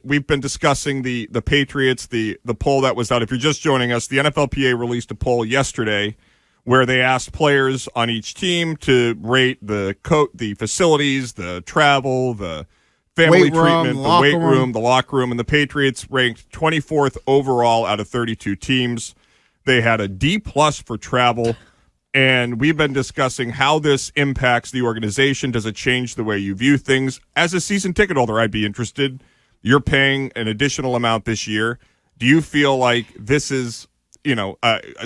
We've been discussing the Patriots, the poll that was out. If you're just joining us, the NFLPA released a poll yesterday where they asked players on each team to rate the facilities, the travel, the family treatment, the weight room, the locker room, and the Patriots ranked 24th overall out of 32 teams. They had a D+ for travel, and we've been discussing how this impacts the organization. Does it change the way you view things? As a season ticket holder, I'd be interested. You're paying an additional amount this year. Do you feel like this is,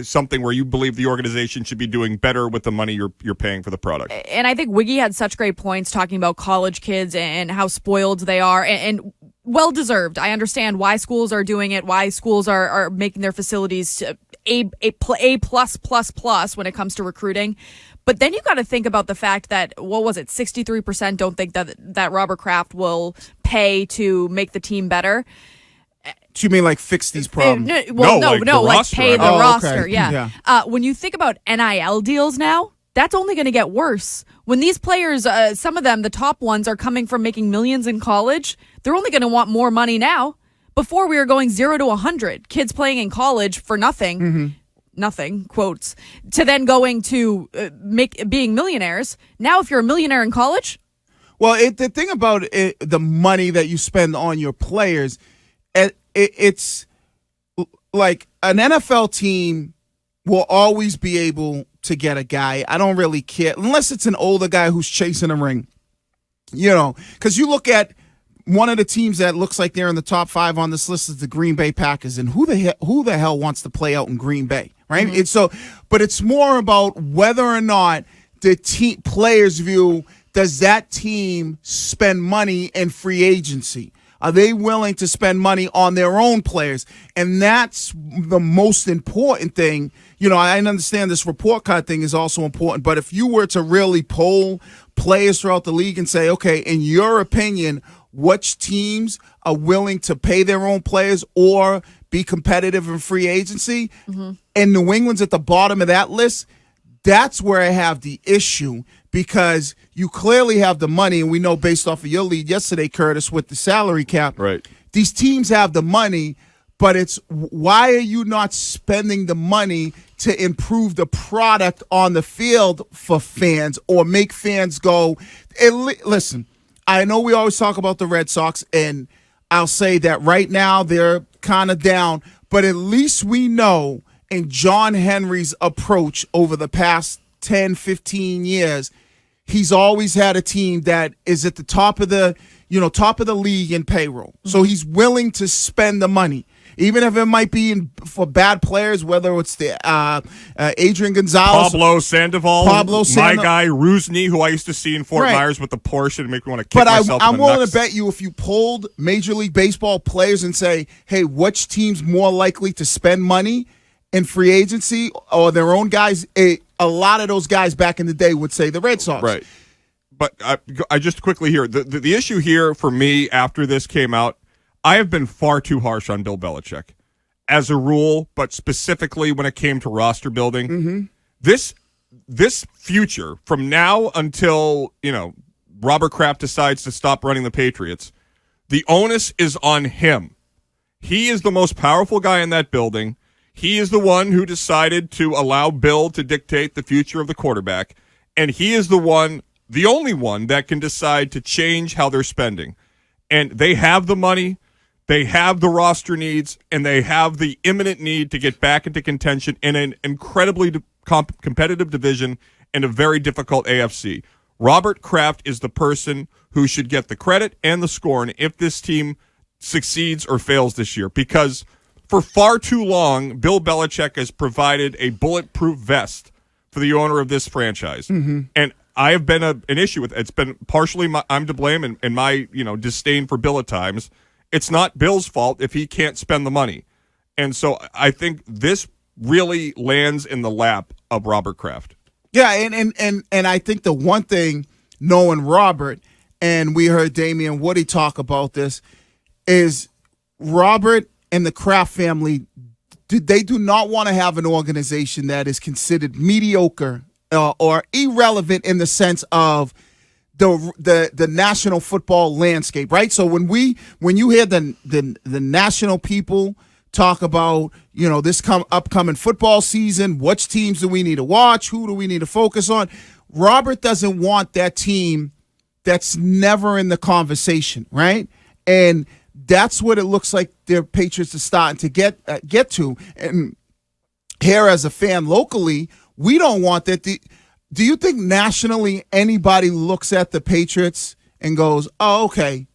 something where you believe the organization should be doing better with the money you're paying for the product? And I think Wiggy had such great points talking about college kids and how spoiled they are, and well-deserved. I understand why schools are doing it, why schools are making their facilities A++ when it comes to recruiting. But then you got to think about the fact that, 63% don't think that Robert Kraft will pay to make the team better. Do you mean like fix these problems? No, like pay the roster. Okay. Yeah. When you think about NIL deals now, that's only going to get worse. When these players, some of them, the top ones, are coming from making millions in college, they're only going to want more money now. Before we were going 0 to 100, kids playing in college for nothing. Mm-hmm. Nothing, quotes, to then going to being millionaires. Now, if you're a millionaire in college. Well, the thing about the money that you spend on your players, it's like an NFL team will always be able to get a guy. I don't really care, unless it's an older guy who's chasing a ring. Because you look at one of the teams that looks like they're in the top 5 on this list is the Green Bay Packers, and who the hell wants to play out in Green Bay? Right. Mm-hmm. But it's more about whether or not the players view, does that team spend money in free agency? Are they willing to spend money on their own players? And that's the most important thing. I understand this report card thing is also important, but if you were to really poll players throughout the league and say, okay, in your opinion, which teams are willing to pay their own players or be competitive in free agency, mm-hmm. and New England's at the bottom of that list, that's where I have the issue, because you clearly have the money, and we know based off of your lead yesterday, Curtis, with the salary cap, right? These teams have the money, but it's why are you not spending the money to improve the product on the field for fans or make fans go, listen, I know we always talk about the Red Sox, and I'll say that right now they're kind of down, but at least we know in John Henry's approach over the past 10, 15 years, he's always had a team that is at the top of the league in payroll. Mm-hmm. So he's willing to spend the money, even if it might be for bad players, whether it's the Adrian Gonzalez, Pablo Sandoval, my guy Rusney, who I used to see in Fort Myers with the Porsche and make me want to kick myself. I'm willing to bet you if you polled Major League Baseball players and say, hey, which team's more likely to spend money in free agency or their own guys, a lot of those guys back in the day would say the Red Sox. Right. But I just quickly here, the issue here for me after this came out, I have been far too harsh on Bill Belichick as a rule, but specifically when it came to roster building. Mm-hmm. This future from now until, Robert Kraft decides to stop running the Patriots, the onus is on him. He is the most powerful guy in that building. He is the one who decided to allow Bill to dictate the future of the quarterback, and he is the only one that can decide to change how they're spending. And they have the money. They have the roster needs, and they have the imminent need to get back into contention in an incredibly competitive division and a very difficult AFC. Robert Kraft is the person who should get the credit and the scorn if this team succeeds or fails this year, because for far too long, Bill Belichick has provided a bulletproof vest for the owner of this franchise. Mm-hmm. And I have been an issue with it. It's been partially I'm to blame and my disdain for Bill at times. It's not Bill's fault if he can't spend the money. And so I think this really lands in the lap of Robert Kraft. Yeah, and I think the one thing, knowing Robert, and we heard Damian Woody talk about this, is Robert and the Kraft family, they do not want to have an organization that is considered mediocre or irrelevant in the sense of the national football landscape, right? So when you hear the national people talk about, this upcoming football season, which teams do we need to watch, who do we need to focus on, Robert doesn't want that team that's never in the conversation, right? And that's what it looks like the Patriots are starting to get to. And here, as a fan locally, we don't want that. Do you think nationally anybody looks at the Patriots and goes, "Oh, okay,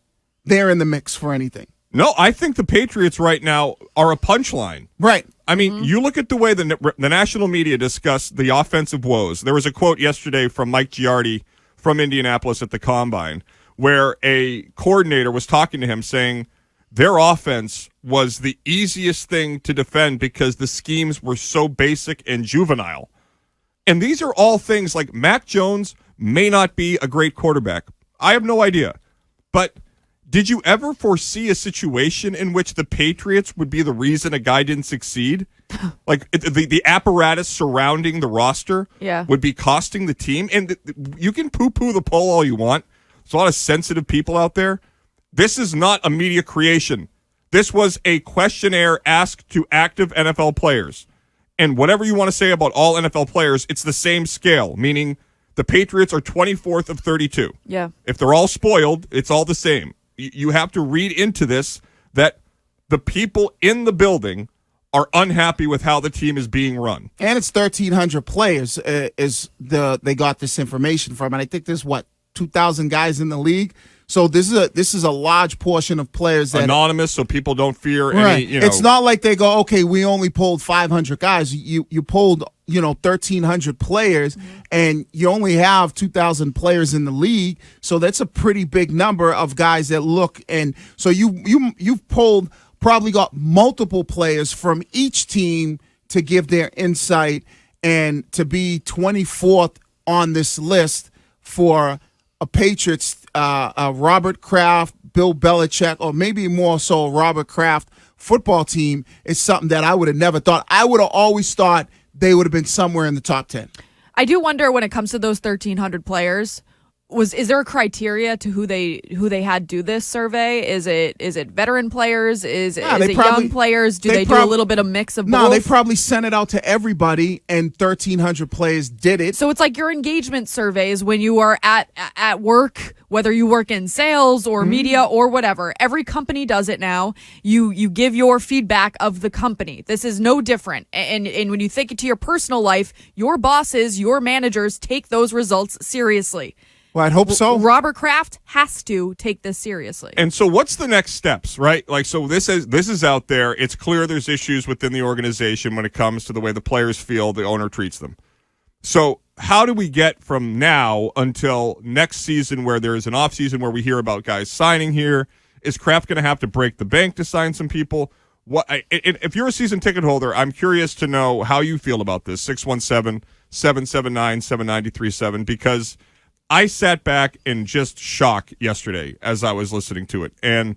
they're in the mix for anything"? No, I think the Patriots right now are a punchline. Right. I mean, you look at the way the national media discussed the offensive woes. There was a quote yesterday from Mike Giardi from Indianapolis at the Combine where a coordinator was talking to him saying their offense was the easiest thing to defend because the schemes were so basic and juvenile. And these are all things like Mac Jones may not be a great quarterback. I have no idea. But did you ever foresee a situation in which the Patriots would be the reason a guy didn't succeed? Like the apparatus surrounding the roster would be costing the team. And you can poo-poo the poll all you want. There's a lot of sensitive people out there. This is not a media creation. This was a questionnaire asked to active NFL players. And whatever you want to say about all NFL players, it's the same scale, meaning the Patriots are 24th of 32. Yeah. If they're all spoiled, it's all the same. You have to read into this that the people in the building are unhappy with how the team is being run. And it's 1,300 players they got this information from. And I think there's, 2,000 guys in the league? So this is a large portion of players that anonymous, so people don't fear right. any. It's not like they go, okay, we only polled 500 guys. You polled 1,300 players, and you only have 2,000 players in the league. So that's a pretty big number of guys that look. And so you've polled, probably got multiple players from each team to give their insight, and to be 24th on this list for a Patriots, Robert Kraft, Bill Belichick, or maybe more so Robert Kraft football team is something that I would have never thought. I would have always thought they would have been somewhere in the top 10. I do wonder when it comes to those 1,300 players, is there a criteria to who they had do this survey? Is it veteran players? Is it young players? Do they do a little bit of mix of both? No, they probably sent it out to everybody, and 1,300 players did it. So it's like your engagement surveys when you are at work, whether you work in sales or media or whatever. Every company does it now. You give your feedback of the company. This is no different. And when you think into your personal life, your bosses, your managers take those results seriously. Well, I'd hope so. Robert Kraft has to take this seriously. And so what's the next steps, right? Like, so this is out there. It's clear there's issues within the organization when it comes to the way the players feel the owner treats them. So how do we get from now until next season, where there's an off season where we hear about guys signing here? Is Kraft going to have to break the bank to sign some people? If you're a season ticket holder, I'm curious to know how you feel about this. 617-779-7937, because I sat back in just shock yesterday as I was listening to it. And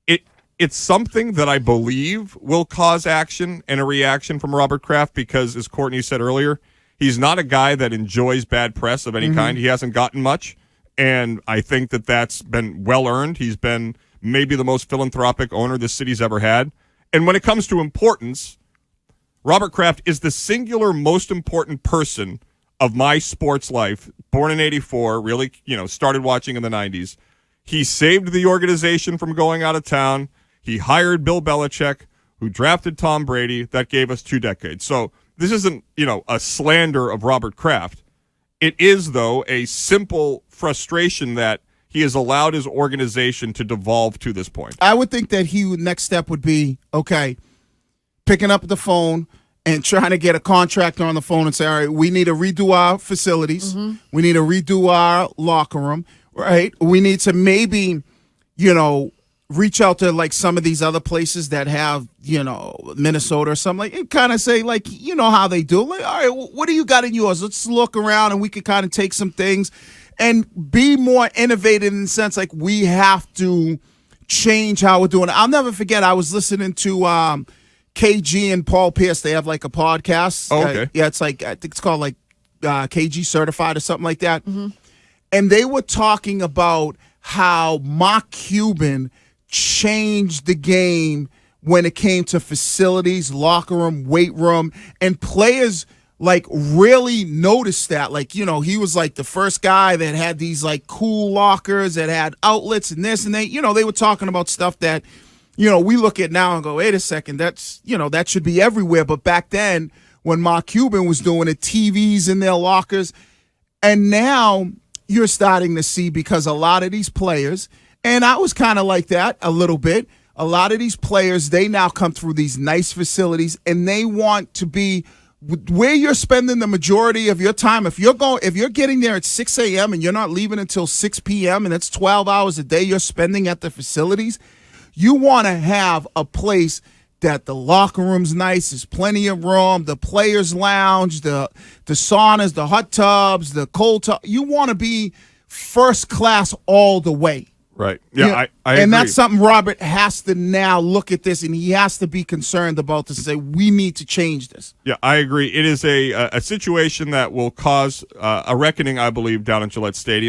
it's something that I believe will cause action and a reaction from Robert Kraft, because, as Courtney said earlier, he's not a guy that enjoys bad press of any kind. He hasn't gotten much, and I think that that's been well-earned. He's been maybe the most philanthropic owner this city's ever had. And when it comes to importance, Robert Kraft is the singular most important person of my sports life. Born in '84, really, started watching in the '90s. He saved the organization from going out of town. He hired Bill Belichick, who drafted Tom Brady. That gave us 2 decades. So this isn't, a slander of Robert Kraft. It is, though, a simple frustration that he has allowed his organization to devolve to this point. I would think that next step would be, okay, picking up the phone and trying to get a contractor on the phone and say, all right, we need to redo our facilities. We need to redo our locker room, right? We need to maybe, reach out to like some of these other places that have, Minnesota or something, and kind of say, like, how they do. Like, all right, what do you got in yours? Let's look around and we can kind of take some things and be more innovative in the sense like we have to change how we're doing it. I'll never forget, I was listening to KG and Paul Pierce. They have like a podcast. Oh, okay. Yeah, it's like, I think it's called like KG Certified or something like that. and they were talking about how Mark Cuban changed the game when it came to facilities, locker room, weight room, and players like really noticed that. Like, you know, he was like the first guy that had these like cool lockers that had outlets and this, and they, you know, they were talking about stuff that, you know, we look at now and go, wait a second, that's, you know, that should be everywhere. But back then when Mark Cuban was doing it, TVs in their lockers, and now you're starting to see, because a lot of these players, and I was kind of like that a little bit, a lot of these players, they now come through these nice facilities and they want to be where you're spending the majority of your time. If you're getting there at 6 a.m. and you're not leaving until 6 p.m. and that's 12 hours a day you're spending at the facilities, you want to have a place that the locker room's nice, there's plenty of room, the players' lounge, the saunas, the hot tubs, the cold tub. You want to be first class all the way. Right. Yeah, You know, I and agree. that's something Robert has to now look at this, and he has to be concerned about this and say, we need to change this. Yeah, I agree. It is a situation that will cause a reckoning, I believe, down at Gillette Stadium.